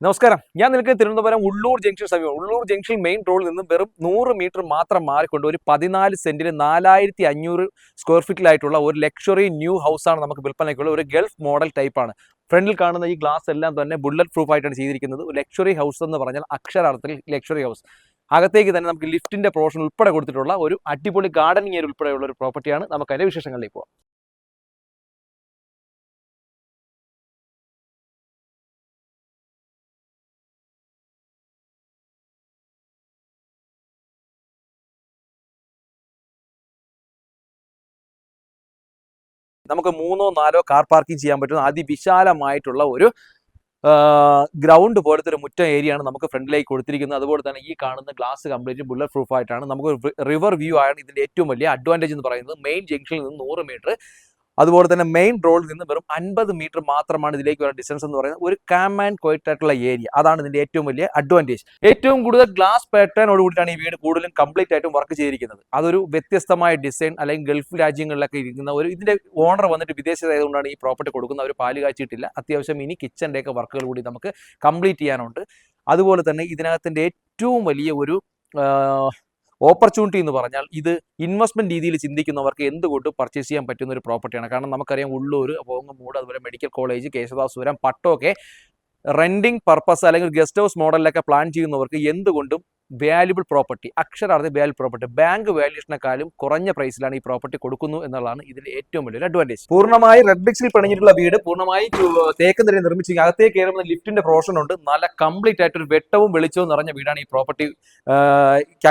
നമസ്കാരം. ഞാൻ നിൽക്കുന്നത് തിരുവനന്തപുരം ഉള്ളൂർ ജംഗ്ഷൻ സമീപം. ഉള്ളൂർ ജംഗ്ഷൻ മെയിൻ റോഡിൽ നിന്നും വെറും 100 മീറ്റർ മാത്രം മാറിക്കൊണ്ട് ഒരു 14 സെന്റിന് 4500 സ്ക്വയർ ഫീറ്റിലായിട്ടുള്ള ഒരു ലക്ഷറി ന്യൂ ഹൗസാണ് നമുക്ക് വിൽപ്പനയ്ക്കുള്ള ഒരു ഗൾഫ് മോഡൽ ടൈപ്പാണ്. ഫ്രണ്ടിൽ കാണുന്ന ഈ ഗ്ലാസ് എല്ലാം തന്നെ ബുള്ളറ്റ് പ്രൂഫ് ആയിട്ടാണ് ചെയ്തിരിക്കുന്നത്. ലക്ഷറി ഹൗസ് എന്ന് പറഞ്ഞാൽ അക്ഷരാർത്ഥത്തിൽ ലക്ഷറി ഹൗസ്. അകത്തേക്ക് തന്നെ നമുക്ക് ലിഫ്റ്റിന്റെ പ്രൊവിഷൻ ഉൾപ്പെടെ കൊടുത്തിട്ടുള്ള ഒരു അടിപൊളി ഗാർഡനിങ് ഏരിയ ഉൾപ്പെടെയുള്ള ഒരു പ്രോപ്പർട്ടിയാണ്. നമുക്ക് അതിന്റെ വിശേഷങ്ങളിലേക്ക് പോകാം. നമുക്ക് 3-4 കാർ പാർക്കിംഗ് ചെയ്യാൻ പറ്റുന്ന അതിവിശാലമായിട്ടുള്ള ഒരു ഗ്രൗണ്ട് പോലത്തെ ഒരു മുറ്റ ഏരിയയാണ് നമുക്ക് ഫ്രണ്ടിലേക്ക് കൊടുത്തിരിക്കുന്നത്. അതുപോലെ തന്നെ ഈ കാണുന്ന ഗ്ലാസ് കംപ്ലീറ്റ് ബുള്ളറ്റ് പ്രൂഫ് ആയിട്ടാണ്. നമുക്ക് റിവർ വ്യൂ ആണ് ഇതിന്റെ ഏറ്റവും വലിയ അഡ്വാൻറ്റേജ് എന്ന് പറയുന്നത്. മെയിൻ ജംഗ്ഷനിൽ നിന്ന് 100 മീറ്റർ, അതുപോലെ തന്നെ മെയിൻ റോഡിൽ നിന്ന് വെറും 50 മീറ്റർ മാത്രമാണ് ഇതിലേക്ക് വരുന്ന ഡിസ്റ്റൻസ് എന്ന് പറയുന്നത്. ഒരു കാം ആൻഡ് ക്വയറ്റ് ആയിട്ടുള്ള ഏരിയ, അതാണ് ഇതിന്റെ ഏറ്റവും വലിയ അഡ്വാൻറ്റേജ്. ഏറ്റവും കൂടുതൽ ഗ്ലാസ് പാറ്റേണോട് കൂടിയിട്ടാണ് ഈ വീട് കൂടുതലും കംപ്ലീറ്റ് ആയിട്ടും വർക്ക് ചെയ്തിരിക്കുന്നത്. അതൊരു വ്യത്യസ്തമായ ഡിസൈൻ, അല്ലെങ്കിൽ ഗൾഫ് രാജ്യങ്ങളിലൊക്കെ ഇരിക്കുന്ന ഒരു, ഇതിന്റെ ഓണർ വന്നിട്ട് വിദേശത്തായതുകൊണ്ടാണ് ഈ പ്രോപ്പർട്ടി കൊടുക്കുന്നത്. അവർ പാല് കാച്ചിട്ടില്ല. അത്യാവശ്യം ഇനി കിച്ചന്റെ ഒക്കെ വർക്കുകൾ കൂടി നമുക്ക് കംപ്ലീറ്റ് ചെയ്യാനുണ്ട്. അതുപോലെ തന്നെ ഇതിനകത്തിന്റെ ഏറ്റവും വലിയ ഒരു ഓപ്പർച്യൂണിറ്റി എന്ന് പറഞ്ഞാൽ, ഇത് ഇൻവെസ്റ്റ്മെന്റ് രീതിയിൽ ചിന്തിക്കുന്നവർക്ക് എന്തുകൊണ്ടും പർച്ചേസ് ചെയ്യാൻ പറ്റുന്ന ഒരു പ്രോപ്പർട്ടിയാണ്. കാരണം നമുക്കറിയാം ഉള്ളൂർ, പോങ്ങുമൂട്, അതുപോലെ മെഡിക്കൽ കോളേജ്, കേശവദാസുരം, പട്ടമൊക്കെ റെന്റിംഗ് പർപ്പസ് അല്ലെങ്കിൽ ഗസ്റ്റ് ഹൗസ് മോഡലിലൊക്കെ പ്ലാൻ ചെയ്യുന്നവർക്ക് എന്തുകൊണ്ടും വാല്യുബിൾ പ്രോപ്പർട്ടി, അക്ഷരാർത്ഥത്തിൽ വാല്യൂ പ്രോപ്പർട്ടി, ബാങ്ക് വാല്യൂഷനെക്കാളും കുറഞ്ഞ പ്രൈസിലാണ് ഈ പ്രോപ്പർട്ടി കൊടുക്കുന്നു എന്നുള്ളതാണ് ഇതിന്റെ ഏറ്റവും വലിയൊരു അഡ്വാൻറ്റേജ്. പൂർണ്ണമായി റെഡ് ബ്രിക്സിൽ പണിഞ്ഞിട്ടുള്ള വീട്, പൂർണ്ണമായി തേക്ക് നിരയിൽ നിർമ്മിച്ചു. അകത്തേക്ക് കയറുന്ന ലിഫ്റ്റിന്റെ പ്രൊവിഷൻ ഉണ്ട്. നല്ല കംപ്ലീറ്റ് ആയിട്ട് ഒരു വെട്ടവും വെളിച്ചവും നിറഞ്ഞ വീടാണ് ഈ പ്രോപ്പർട്ടി.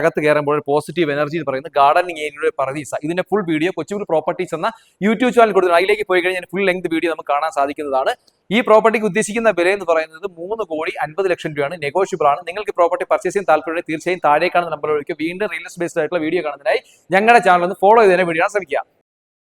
അകത്ത് കയറുമ്പോൾ പോസിറ്റീവ് എനർജി എന്ന് പറയുന്നത് ഗാർഡനിങ് ഏരിയയുടെ പറദീസ. ഇതിന്റെ ഫുൾ വീഡിയോ കൊച്ചിയൂർ പ്രോപ്പർട്ടീസ് എന്ന യൂട്യൂബ് ചാനൽ കൊടുത്തു. അതിലേക്ക് പോയി കഴിഞ്ഞാൽ ഫുൾ ലെങ്ത് വീഡിയോ നമുക്ക് കാണാൻ സാധിക്കുന്നതാണ്. ഈ പ്രോപ്പർട്ടിക്ക് ഉദ്ദേശിക്കുന്ന വില എന്ന് പറയുന്നത് 3,50,00,000 രൂപയാണ്. നെഗോഷ്യബിൾ ആണ്. നിങ്ങൾക്ക് പ്രോപ്പർട്ടി പർച്ചേസ് ചെയ്യാൻ താല്പര്യം തീർച്ചയായും താഴെ കാണുന്ന നമ്പറിൽ വിളിക്കുക. വീണ്ടും റിയൽ എസ്റ്റേറ്റ് ബേസ്ഡ് ആയിട്ടുള്ള വീഡിയോ കാണുന്നതിനായി ഞങ്ങളുടെ ചാനൽ ഒന്ന് ഫോളോ ചെയ്തതിനെ വീഡിയോ ശ്രമിക്കുക.